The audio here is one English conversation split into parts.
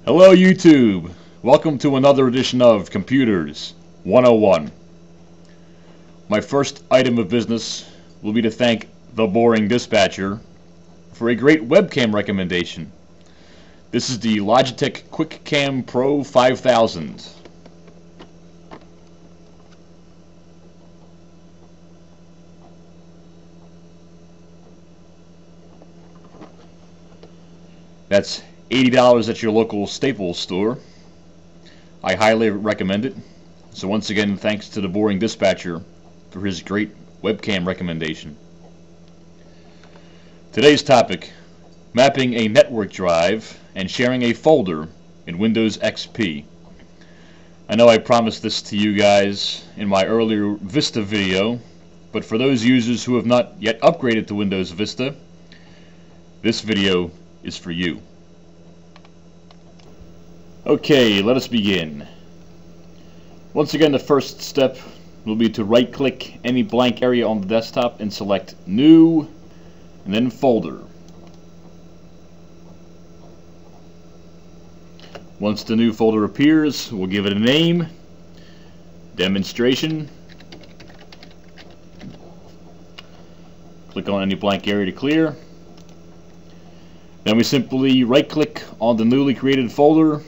Hello YouTube! Welcome to another edition of Computers 101. My first item of business will be to thank the Boring Dispatcher for a great webcam recommendation. This is the Logitech QuickCam Pro 5000. That's $80 at your local Staples store. I highly recommend it. So once again, thanks to the Boring Dispatcher for his great webcam recommendation. Today's topic: mapping a network drive and sharing a folder in Windows XP. I know I promised this to you guys in my earlier Vista video, but for those users who have not yet upgraded to Windows Vista, this video is for you. Okay, let us begin. Once again, the first step will be to right-click any blank area on the desktop and select New, and then Folder. Once the new folder appears, we'll give it a name, Demonstration. Click on any blank area to clear. Then we simply right-click on the newly created folder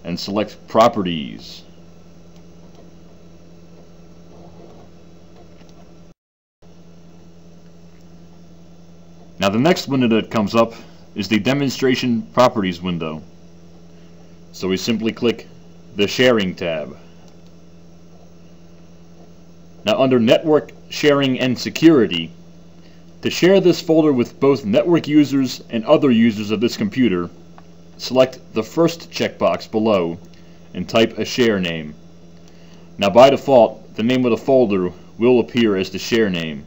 and select Properties. Now the next window that comes up is the Demonstration Properties window. So we simply click the Sharing tab. Now under Network Sharing and Security, to share this folder with both network users and other users of this computer, select the first checkbox below and type a share name. Now by default, the name of the folder will appear as the share name.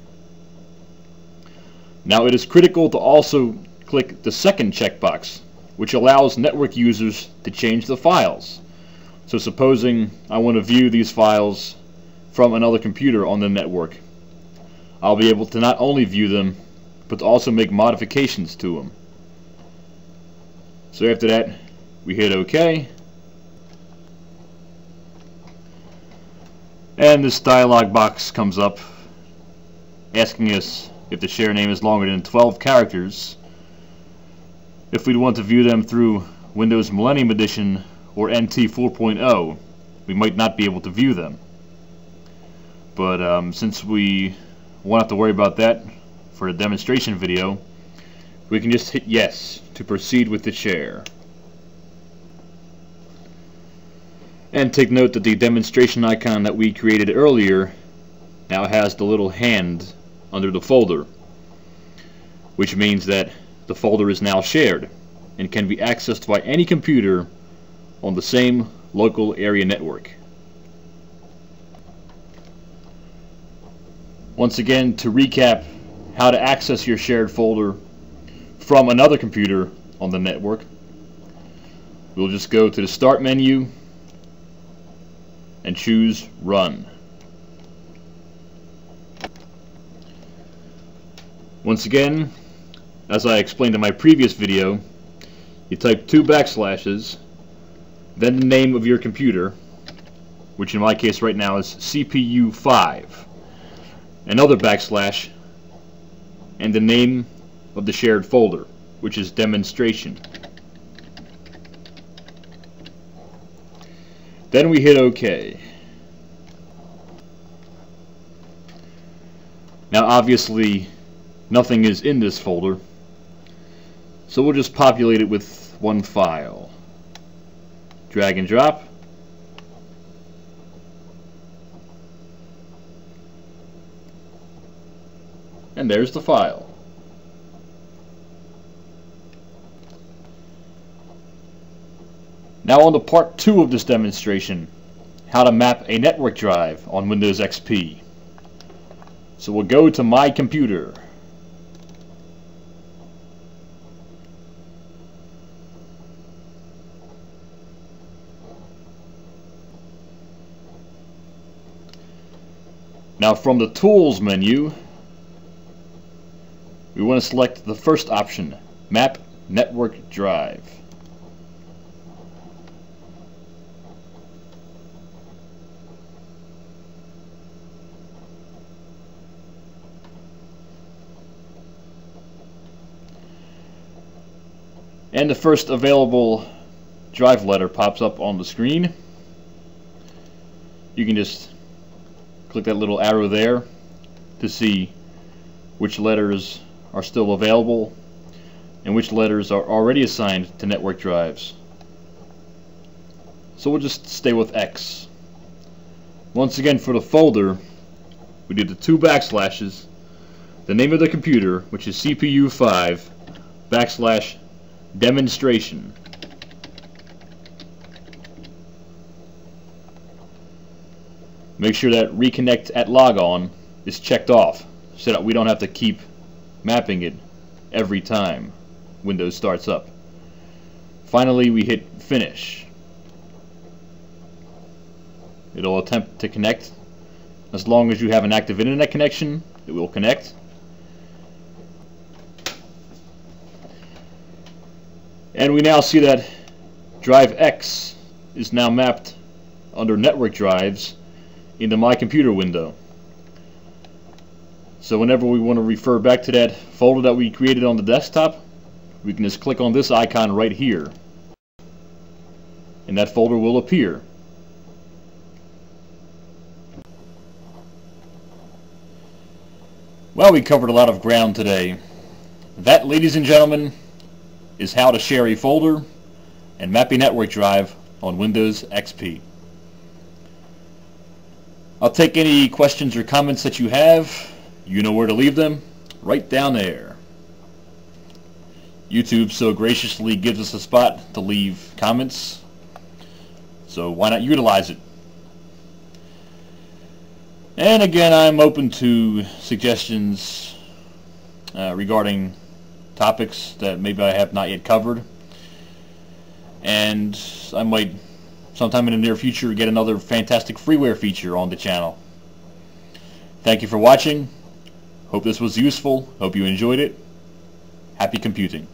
Now it is critical to also click the second checkbox, which allows network users to change the files. So supposing I want to view these files from another computer on the network, I'll be able to not only view them, but to also make modifications to them. So after that, we hit OK. And this dialog box comes up asking us if the share name is longer than 12 characters. If we want to view them through Windows Millennium Edition or NT 4.0, we might not be able to view them. But since we won't have to worry about that for a demonstration video, we can just hit yes to proceed with the share. And take note that the demonstration icon that we created earlier now has the little hand under the folder, which means that the folder is now shared and can be accessed by any computer on the same local area network. Once again, to recap how to access your shared folder from another computer on the network, we'll just go to the Start menu and choose Run. Once again, as I explained in my previous video, you type 2 backslashes, then the name of your computer, which in my case right now is CPU 5, another backslash, and the name of the shared folder, which is Demonstration. Then we hit OK. Now obviously nothing is in this folder, so we'll just populate it with one file. Drag and drop. And there's the file. Now on to part 2 of this demonstration, how to map a network drive on Windows XP. So we'll go to My Computer. Now from the Tools menu, we want to select the first option, Map network drive. And the first available drive letter pops up on the screen. You can just click that little arrow there to see which letters are still available and which letters are already assigned to network drives. So we'll just stay with X. Once again, for the folder, we did the 2 backslashes, the name of the computer, which is CPU 5 / demonstration. Make sure that reconnect at logon is checked off so that we don't have to keep mapping it every time Windows starts up. Finally, we hit finish. It'll attempt to connect. As long as you have an active internet connection, it will connect. And we now see that drive X is now mapped under network drives into My Computer window. So whenever we want to refer back to that folder that we created on the desktop, we can just click on this icon right here, and that folder will appear. Well, we covered a lot of ground today. That, ladies and gentlemen, is how to share a folder and map a network drive on Windows XP. I'll take any questions or comments that you have. You know where to leave them, right down there. YouTube so graciously gives us a spot to leave comments, so why not utilize it? And again, I'm open to suggestions regarding topics that maybe I have not yet covered, and I might sometime in the near future get another fantastic freeware feature on the channel. Thank you for watching. Hope this was useful. Hope you enjoyed it. Happy computing.